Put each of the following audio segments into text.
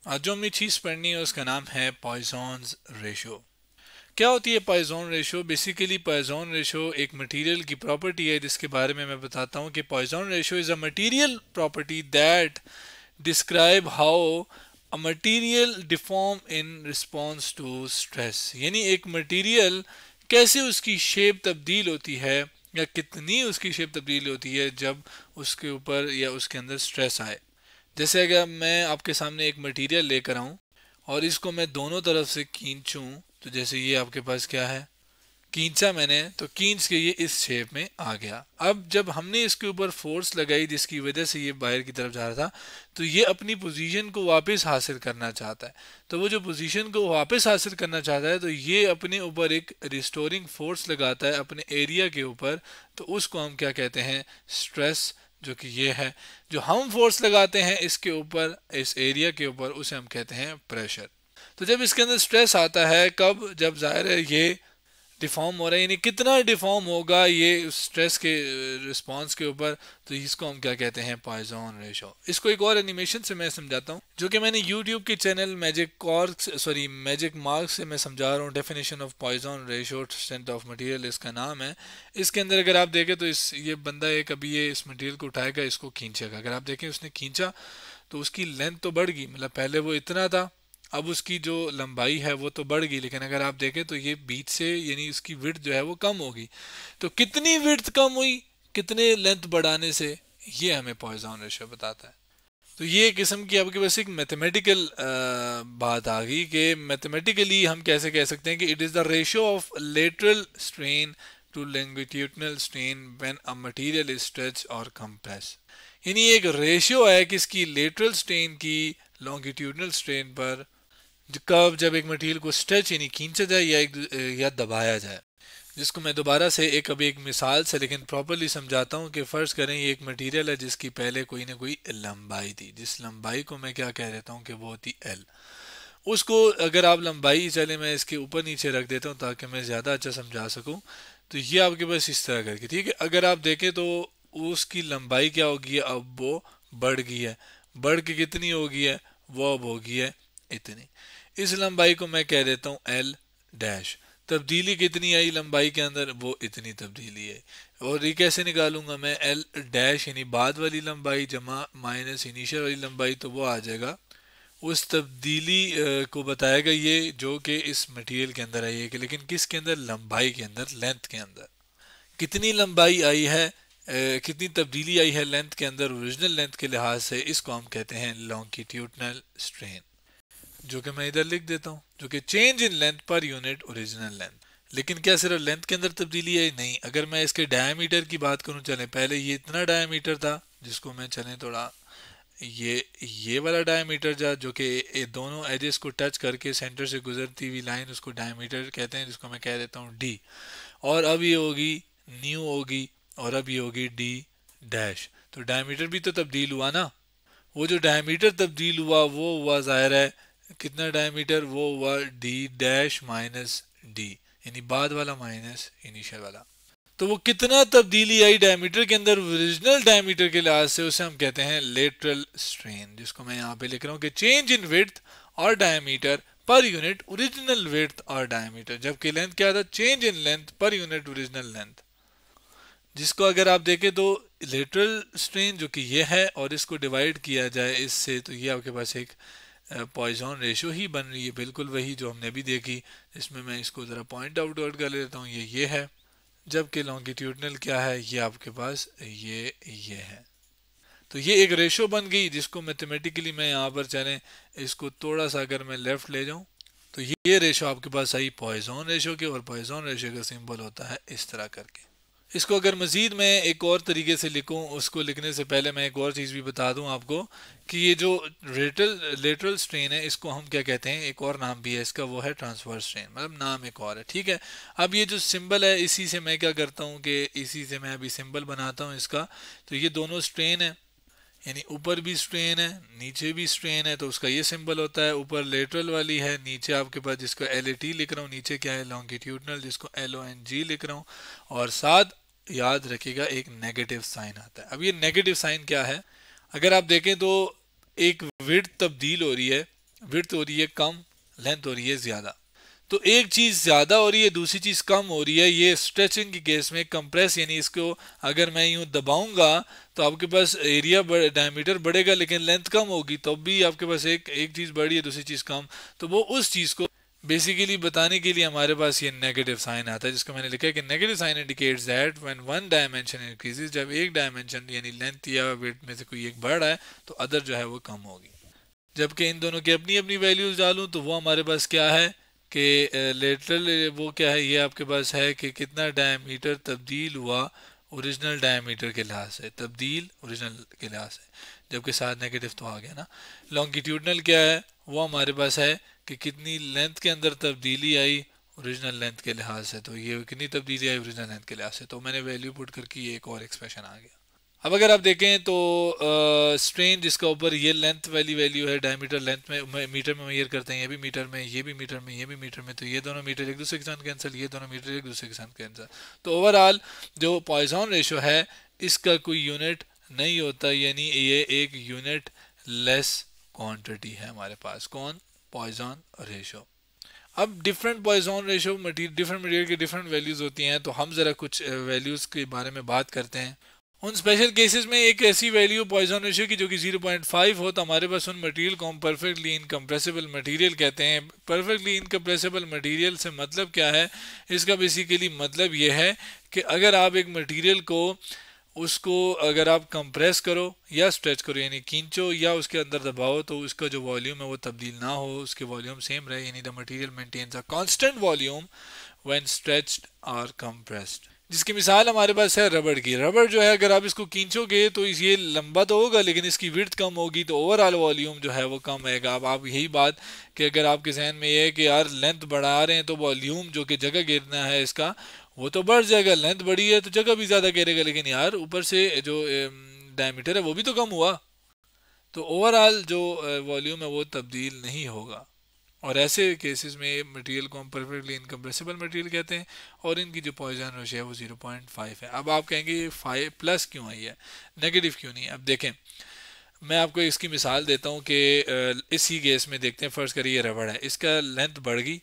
आज जो हमें चीज़ पढ़नी है उसका नाम है पॉइसॉन्स रेशो। क्या होती है Poisson ratio? Basically Poisson ratio एक मटेरियल की प्रॉपर्टी है जिसके बारे में मैं बताता हूँ कि Poisson ratio is a material property that describe how a material deform in response to stress. यानी एक मटेरियल कैसे उसकी शेप तब्दील होती है या कितनी उसकी शेप तब्दील होती है जब उसके ऊपर या उसके अंदर स्ट्रेस आए। जैसे अगर मैं आपके सामने एक मटेरियल लेकर आऊँ और इसको मैं दोनों तरफ से खींचूं, तो जैसे ये आपके पास क्या है, खींचा मैंने तो खींच के ये इस शेप में आ गया। अब जब हमने इसके ऊपर फोर्स लगाई जिसकी वजह से ये बाहर की तरफ जा रहा था, तो ये अपनी पोजीशन को वापस हासिल करना चाहता है। तो वो जो पोजीशन को वापस हासिल करना चाहता है तो ये अपने ऊपर एक रिस्टोरिंग फोर्स लगाता है अपने एरिया के ऊपर। तो उसको हम क्या कहते हैं? स्ट्रेस। जो कि ये है, जो हम फोर्स लगाते हैं इसके ऊपर, इस एरिया के ऊपर, उसे हम कहते हैं प्रेशर। तो जब इसके अंदर स्ट्रेस आता है, कब? जब जाहिर है ये डिफॉर्म हो रहा है, यानी कितना डिफॉर्म होगा ये स्ट्रेस के रिस्पांस के ऊपर, तो इसको हम क्या कहते हैं? Poisson ratio. इसको एक और एनिमेशन से मैं समझाता हूँ जो कि मैंने यूट्यूब के चैनल मैजिक मार्क्स से मैं समझा रहा हूँ। Definition of Poisson ratio strength of material इसका नाम है। इसके अंदर अगर आप देखें तो इस ये बंदा एक अभी ये इस मटेरियल को उठाएगा, इसको खींचेगा। अगर आप देखें उसने खींचा तो उसकी लेंथ तो बढ़ गई, मतलब पहले वो इतना था, अब उसकी जो लंबाई है वो तो बढ़ गई, लेकिन अगर आप देखें तो ये बीच से यानी उसकी विड्थ जो है वो कम होगी। तो कितनी विड्थ कम हुई कितने लेंथ बढ़ाने से, ये हमें पॉइजन रेशियो बताता है। तो ये एक किस्म की आपके पास एक मैथमेटिकल बात आ गई कि मैथमेटिकली हम कैसे कह सकते हैं कि it is the ratio of lateral strain to longitudinal strain when a material is stretch और कंप्रेस। यानी एक रेशियो है किसकी? लेटरल स्ट्रेन की लॉन्गिट्यूडनल स्ट्रेन पर, कब? जब एक मटेरियल को स्ट्रेच यानी खींचा जाए या दबाया जाए। जिसको मैं दोबारा से अभी एक मिसाल से लेकिन प्रॉपरली समझाता हूँ कि फ़र्ज़ करें ये एक मटेरियल है जिसकी पहले कोई ना कोई लंबाई थी, जिस लंबाई को मैं क्या कह देता हूँ कि वो होती एल। उसको अगर आप लंबाई, चले मैं इसके ऊपर नीचे रख देता हूँ ताकि मैं ज़्यादा अच्छा समझा सकूँ। तो ये आपके पास इस तरह करके, ठीक है। अगर आप देखें तो उसकी लंबाई क्या होगी है, अब वो बढ़ गई है। बढ़ के कितनी हो गई है? वो अब हो गई है इतनी। इस लंबाई को मैं कह देता हूँ एल डैश। तब्दीली कितनी आई लंबाई के अंदर? वो इतनी तब्दीली है। और ये कैसे निकालूंगा मैं? एल डैश यानी बाद वाली लंबाई जमा माइनस इनिशियल वाली लंबाई, तो वो आ जाएगा उस तब्दीली को बताएगा ये जो कि इस मटेरियल के अंदर आई है। कि लेकिन किसके अंदर? लंबाई के अंदर, लेंथ के अंदर। कितनी लंबाई आई है, कितनी तब्दीली आई है लेंथ के अंदर ओरिजिनल लेंथ के लिहाज से, इसको हम कहते हैं लॉन्गिट्यूडनल स्ट्रेन। जो कि मैं इधर लिख देता हूँ, जो कि change in length per unit original length. लेकिन क्या सिर्फ लेंथ के अंदर तब्दीली है? नहीं। अगर मैं इसके डायमीटर की बात करूँ, चलें पहले ये इतना डायमीटर था जिसको मैं चलें थोड़ा ये वाला डायमीटर जो कि ये दोनों एजेस को टच करके सेंटर से गुजरती हुई लाइन, उसको डायमीटर कहते हैं, जिसको मैं कह देता हूँ डी। और अब ये होगी न्यू होगी, और अब ये होगी डी डैश। तो डायमीटर भी तो तब्दील हुआ ना। वो जो डायमीटर तब्दील हुआ वो हुआ ज़ाहिर है कितना डायमीटर? वो हुआ डी डैश माइनस डी, यानी बाद वाला माइनस इनिशियल वाला। तो वो कितना तब्दीली आई डायमीटर के अंदर ओरिजिनल डायमीटर के लिहाज से, उसे हम कहते हैं लेटरल स्ट्रेन। जिसको मैं यहाँ पे लिख रहा हूँ कि चेंज इन विड्थ और diameter per unit original width और डायमीटर। जबकि लेंथ क्या था? Change in length per unit original length. जिसको अगर आप देखें तो लेटरल स्ट्रेन जो कि ये है, और इसको डिवाइड किया जाए इससे, तो ये आपके पास एक पॉइजन रेशियो ही बन रही है, बिल्कुल वही जो हमने भी देखी। इसमें मैं इसको ज़रा पॉइंट आउट कर लेता हूँ, ये है। जबकि लॉन्गिट्यूडनल क्या है? ये आपके पास ये है। तो ये एक रेशो बन गई जिसको मैथमेटिकली मैं यहाँ पर चलें इसको थोड़ा सा अगर मैं लेफ्ट ले जाऊँ, तो ये रेशो आपके पास आई पॉइजन रेशो की। और पॉइजन रेशो का सिंबल होता है इस तरह करके। इसको अगर मज़ीद मैं एक और तरीके से लिखूं, उसको लिखने से पहले मैं एक और चीज़ भी बता दूं आपको कि ये जो लेटरल स्ट्रेन है इसको हम क्या कहते हैं? एक और नाम भी है इसका, वो है ट्रांसवर्स स्ट्रेन, मतलब नाम एक और है, ठीक है। अब ये जो सिंबल है इसी से मैं क्या करता हूँ कि इसी से मैं अभी सिंबल बनाता हूँ इसका। तो ये दोनों स्ट्रेन है, यानी ऊपर भी स्ट्रेन है नीचे भी स्ट्रेन है, तो उसका ये सिंबल होता है। ऊपर लेटरल वाली है, नीचे आपके पास जिसको एल ए टी लिख रहा हूँ, नीचे क्या है? लॉन्गिट्यूडनल, जिसको एल ओ एन जी लिख रहा हूँ। और साथ याद रखिएगा एक नेगेटिव साइन आता है। अब ये नेगेटिव साइन क्या है? अगर आप देखें तो एक विड्थ तब्दील हो रही है, विड्थ हो रही है कम, लेंथ हो रही है ज़्यादा। तो एक चीज़ ज़्यादा हो रही है, दूसरी चीज़ कम हो रही है। ये स्ट्रेचिंग के केस में कंप्रेस यानी इसको अगर मैं यूँ दबाऊंगा तो आपके पास एरिया डायमीटर बढ़ेगा लेकिन लेंथ कम होगी, तो भी आपके पास एक एक चीज़ बढ़ी है दूसरी चीज़ कम। तो वो उस चीज़ को बेसिकली बताने के लिए हमारे पास ये नेगेटिव साइन आता है, जिसको मैंने लिखा है कि negative sign indicates that when one dimension increases, जब एक डायमेंशन यानी लेंथ या वेट में से कोई एक बढ़ रहा है तो अदर जो है वो कम होगी। जबकि इन दोनों की अपनी अपनी वैल्यूज डालूं तो वो हमारे पास क्या है कि लेटरल वो क्या है, ये आपके पास है कि कितना डायमीटर तब्दील हुआ ओरिजिनल डायमीटर के लिहाज से, तब्दील ओरिजिनल के लिहाज से, जबकि साथ नेगेटिव तो आ गया ना। लॉन्गिट्यूडनल क्या है, वो हमारे पास है कि कितनी लेंथ के अंदर तब्दीली आई ओरिजिनल लेंथ के लिहाज से, तो ये कितनी तब्दीली आई ओरिजिनल लेंथ के लिहाज से, तो मैंने वैल्यू पुट करके ये एक और एक्सप्रेशन आ गया। अब अगर आप देखें तो स्ट्रेन जिसका ऊपर ये लेंथ वाली वैल्यू है, डायमीटर लेंथ में मीटर में मेजर करते हैं, ये भी मीटर में, ये भी मीटर में, ये भी मीटर में, तो ये दोनों मीटर एक दूसरे के साथ कैंसिल, ये दोनों मीटर एक दूसरे के साथ कैंसिल। तो ओवरऑल जो पॉइजन रेशो है इसका कोई यूनिट नहीं होता, यानी ये एक यूनिट लेस क्वांटिटी है हमारे पास। कौन? Poisson ratio. अब different Poisson ratio different material की डिफरेंट वैल्यूज होती हैं, तो हम ज़रा कुछ वैल्यूज़ के बारे में बात करते हैं। उन स्पेशल केसेस में एक ऐसी वैल्यू पॉइजन रेशियो की जो कि 0.5 हो, तो हमारे पास उन मटेरियल को हम परफेक्टली इनकम्प्रेसिबल मटेरियल कहते हैं। परफेक्टली इनकम्प्रेसिबल मटेरियल से मतलब क्या है? इसका बेसिकली मतलब ये है कि अगर आप एक मटेरियल को उसको अगर आप कंप्रेस करो या स्ट्रेच करो यानी खींचो या उसके अंदर दबाओ तो उसका जो वॉल्यूम है वो तब्दील ना हो, उसके वॉल्यूम सेम रहे, यानी the material maintains a constant volume when stretched और कंप्रेस्ड। जिसकी मिसाल हमारे पास है रबड़ की। रबड़ जो है अगर आप इसको खींचोगे तो ये लंबा तो होगा लेकिन इसकी विड्थ कम होगी, तो ओवरऑल वॉल्यूम जो है वो कम रहेगा। अब आप यही बात कि अगर आपके जहन में ये है कि यार लेंथ बढ़ा रहे हैं तो वॉल्यूम जो कि जगह गिरना है इसका वो तो बढ़ जाएगा, लेंथ बढ़ी है तो जगह भी ज़्यादा गिरेगा, लेकिन यार ऊपर से जो डायमीटर है वो भी तो कम हुआ, तो ओवरऑल जो वॉल्यूम है वो तब्दील नहीं होगा। और ऐसे केसेस में मटेरियल को हम परफेक्टली इनकम्प्रेसिबल मटेरियल कहते हैं और इनकी जो पॉइजन रेशो है वो 0.5 है। अब आप कहेंगे 5 प्लस क्यों आई है, नेगेटिव क्यों नहीं है? अब देखें मैं आपको इसकी मिसाल देता हूँ कि इसी केस में देखते हैं। फ़र्ज़ करिए रबड़ है, इसका लेंथ बढ़ गई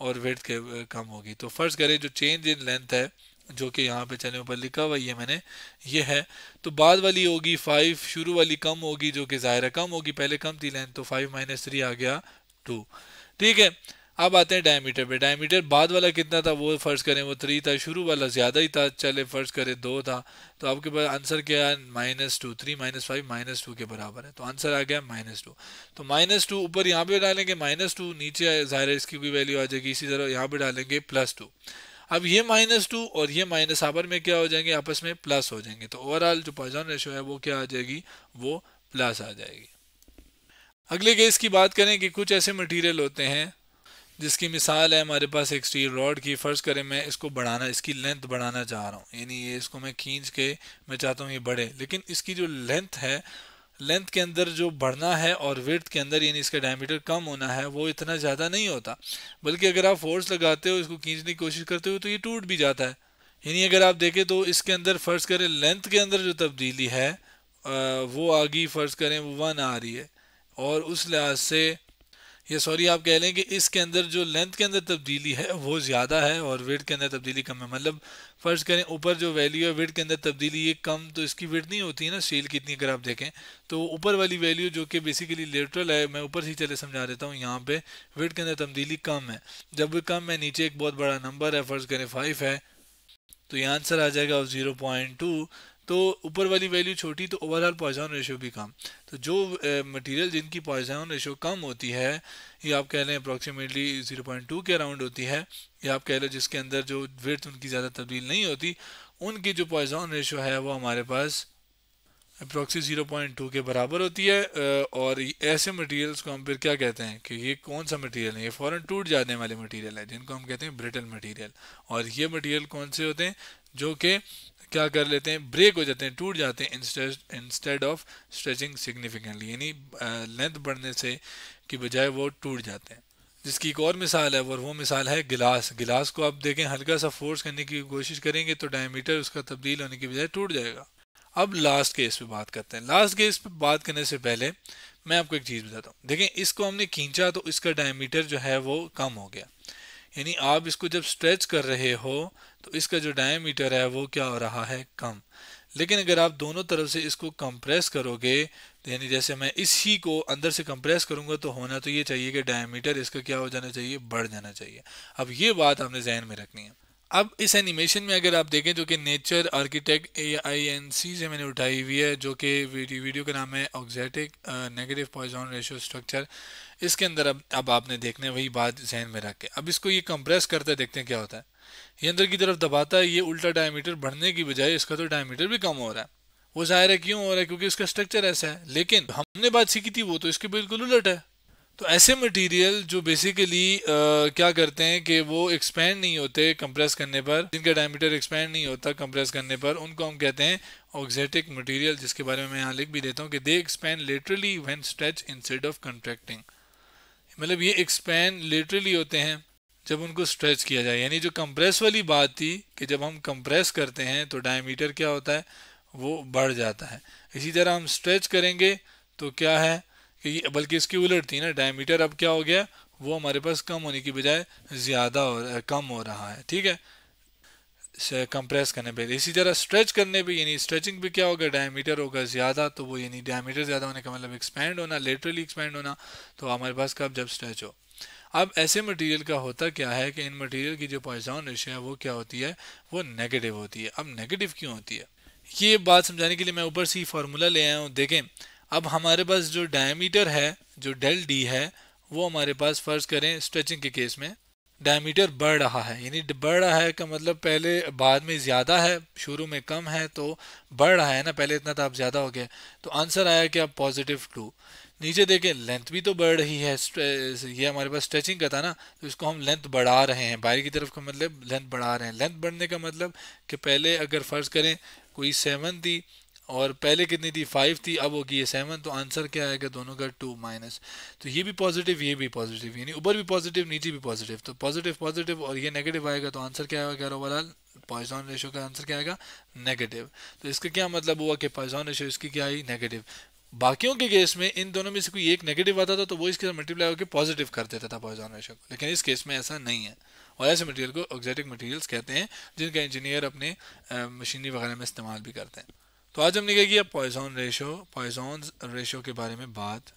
और वेट के कम होगी, तो फ़र्ज़ करें जो चेंज इन लेंथ है जो कि यहाँ पे चले ऊपर लिखा हुआ ये मैंने ये है, तो बाद वाली होगी 5, शुरू वाली कम होगी जो कि ज़ाहिर है कम होगी, पहले कम थी लेंथ तो 5 माइनस 3 आ गया 2। ठीक है, अब आते हैं डायमीटर पे। डायमीटर बाद वाला कितना था वो फर्ज करें वो 3 था, शुरू वाला ज़्यादा ही था, चले फर्ज करें 2 था, तो आपके पास आंसर क्या है? -2। 3 - 5 -2 के बराबर है, तो आंसर आ गया -2। तो -2 ऊपर यहाँ पे डालेंगे -2, नीचे ज़ाहिर है इसकी कोई वैल्यू आ जाएगी, इसी तरह यहाँ पे डालेंगे +2। अब ये -2 और ये माइनस आपस में क्या हो जाएंगे? आपस में प्लस हो जाएंगे, तो ओवरऑल जो पॉइजन रेशो है वो क्या आ जाएगी? वो प्लस आ जाएगी। अगले केस की बात करें कि कुछ ऐसे मटेरियल होते हैं जिसकी मिसाल है हमारे पास एक स्टील रॉड की। फ़र्ज़ करें मैं इसको बढ़ाना, इसकी लेंथ बढ़ाना चाह रहा हूँ, यानी ये इसको मैं खींच के मैं चाहता हूँ ये बढ़े, लेकिन इसकी जो लेंथ है, लेंथ के अंदर जो बढ़ना है और विड्थ के अंदर यानी इसका डायमीटर कम होना है वो इतना ज़्यादा नहीं होता, बल्कि अगर आप फोर्स लगाते हो इसको खींचने की कोशिश करते हो तो ये टूट भी जाता है। यानी अगर आप देखें तो इसके अंदर फ़र्ज़ करें लेंथ के अंदर जो तब्दीली है वो आ गई, फ़र्ज़ करें वो 1 आ रही है, और उस लिहाज से ये सॉरी आप कह लें कि इसके अंदर जो लेंथ के अंदर तब्दीली है वो ज़्यादा है और वेट के अंदर तब्दीली कम है। मतलब फ़र्ज़ करें ऊपर जो वैल्यू है वेट के अंदर तब्दीली ये कम, तो इसकी वेट नहीं होती है ना स्टील की इतनी। अगर आप देखें तो ऊपर वाली वैल्यू जो कि बेसिकली लेटरल है, मैं ऊपर से चले समझा देता हूँ, यहाँ पे वेट के अंदर तब्दीली कम है। जब कम है नीचे एक बहुत बड़ा नंबर है, फ़र्ज़ करें 5 है, तो यहाँ आंसर आ जाएगा 0.2। तो ऊपर वाली वैल्यू छोटी तो ओवरऑल पॉइजन रेशियो भी कम। तो जो मटेरियल जिनकी पॉइजन रेशियो कम होती है, ये आप कह लें अप्रॉक्सीमेटली 0.2 के अराउंड होती है, या आप कह लें जिसके अंदर जो विड्थ उनकी ज़्यादा तब्दील नहीं होती, उनकी जो पॉइजन रेशियो है वो हमारे पास अप्रॉक्सी 0.2 के बराबर होती है। और ऐसे मटेरियल्स को हम फिर क्या कहते हैं कि ये कौन सा मटेरियल है? ये फ़ौरन टूट जाने वाले मटेरियल है जिनको हम कहते हैं ब्रिटल मटेरियल। और ये मटेरियल कौन से होते हैं? जो कि क्या कर लेते हैं? ब्रेक हो जाते हैं, टूट जाते हैं इंस्टेड ऑफ स्ट्रेचिंग सिग्निफिकेंटली, यानी लेंथ बढ़ने से की बजाय वो टूट जाते हैं। जिसकी एक और मिसाल है और वो मिसाल है गिलास। गिलास को आप देखें हल्का सा फोर्स करने की कोशिश करेंगे तो डायमीटर उसका तब्दील होने की बजाय टूट जाएगा। अब लास्ट केस पे बात करते हैं। लास्ट केस पे बात करने से पहले मैं आपको एक चीज़ बताता हूँ। देखें, इसको हमने खींचा तो इसका डायमीटर जो है वो कम हो गया, यानी आप इसको जब स्ट्रेच कर रहे हो तो इसका जो डायमीटर है वो क्या हो रहा है, कम। लेकिन अगर आप दोनों तरफ से इसको कंप्रेस करोगे, तो यानी जैसे मैं इसी को अंदर से कंप्रेस करूंगा, तो होना तो ये चाहिए कि डायमीटर इसका क्या हो जाना चाहिए, बढ़ जाना चाहिए। अब ये बात आपने जहन में रखनी है। अब इस एनिमेशन में अगर आप देखें, जो कि नेचर आर्किटेक्ट AINC से मैंने उठाई हुई है, जो कि वीडियो का नाम है ऑक्जेटिक नेगेटिव पॉइजन रेशियो स्ट्रक्चर, इसके अंदर अब आपने देखना है वही बात जहन में रख के। अब इसको ये कंप्रेस करते देखते हैं क्या होता है। ये अंदर की तरफ दबाता है, ये उल्टा डायमीटर बढ़ने की बजाय इसका तो डायमीटर भी कम हो रहा है। वो जाहिर है क्यों हो रहा है, क्योंकि इसका स्ट्रक्चर ऐसा है। लेकिन हमने बात सीखी थी वो तो इसके बिल्कुल उलट है। तो ऐसे मटेरियल जो बेसिकली क्या करते हैं कि वो एक्सपैंड नहीं होते कंप्रेस करने पर, जिनका डायमीटर एक्सपैंड नहीं होता कंप्रेस करने पर, उनको हम कहते हैं ऑक्जेटिक मटेरियल, जिसके बारे में मैं यहाँ लिख भी देता हूँ कि they expand literally when stretch instead of contracting. मतलब ये एक्सपैंड लिटरली होते हैं जब उनको स्ट्रेच किया जाए। यानी जो कंप्रेस वाली बात थी कि जब हम कंप्रेस करते हैं तो डायमीटर क्या होता है, वो बढ़ जाता है। इसी तरह हम स्ट्रेच करेंगे तो क्या है कि बल्कि इसकी उलट थी ना, डायमीटर अब क्या हो गया, वो हमारे पास कम होने की बजाय ज़्यादा हो कम हो रहा है। ठीक है, कंप्रेस करने पे। इसी तरह स्ट्रेच करने पे, यानी स्ट्रेचिंग पे क्या होगा, डायमीटर होगा ज़्यादा, तो वो यानी डायमीटर ज़्यादा होने का मतलब एक्सपैंड होना, लेटरली एक्सपैंड होना, तो हमारे पास कब, जब स्ट्रेच हो। अब ऐसे मटेरियल का होता क्या है कि इन मटेरियल की जो पॉइजन रेशियो है वो क्या होती है, वो नेगेटिव होती है। अब नेगेटिव क्यों होती है, ये बात समझाने के लिए मैं ऊपर से ही फार्मूला ले आया हूँ। देखें, अब हमारे पास जो डायमीटर है, जो डेल डी है, वो हमारे पास फर्ज करें स्ट्रेचिंग के केस में डायमीटर बढ़ रहा है। यानी बढ़ रहा है का मतलब पहले बाद में ज़्यादा है, शुरू में कम है, तो बढ़ रहा है ना, पहले इतना था अब ज़्यादा हो गया। तो आंसर आया क्या, +2। नीचे देखें, लेंथ भी तो बढ़ रही है, ये हमारे पास स्ट्रेचिंग का था ना, तो इसको हम लेंथ बढ़ा रहे हैं, बाहर की तरफ का मतलब लेंथ बढ़ा रहे हैं। लेंथ बढ़ने का मतलब कि पहले अगर फ़र्ज़ करें कोई 7 थी और पहले कितनी थी, 5 थी, अब होगी ये 7, तो आंसर क्या आएगा, दोनों का 2 माइनस। तो ये भी पॉजिटिव, ये भी पॉजिटिव, यानी ऊपर भी पॉजिटिव नीचे भी पॉजिटिव, तो पॉजिटिव पॉजिटिव और ये नेगेटिव आएगा, तो आंसर क्या आएगा ओवरऑल, पॉइजन रेशियो का आंसर क्या आएगा, नेगेटिव। तो इसका क्या मतलब हुआ कि पॉइजन रेशियो इसकी क्या आई, नेगेटिव। बाकियों के केस में इन दोनों में से कोई एक नेगेटिव आता था तो वो इसके साथ मल्टीप्लाई होकर पॉजिटिव कर देता था पॉइजन रेशियो को, लेकिन इस केस में ऐसा नहीं है। और ऐसे मटेरियल को ऑक्जेटिक मटेरियल्स कहते हैं, जिनका इंजीनियर अपने मशीनरी वगैरह में इस्तेमाल भी करते हैं। तो आज हमने क्या किया, पॉइजन रेशियो के बारे में बात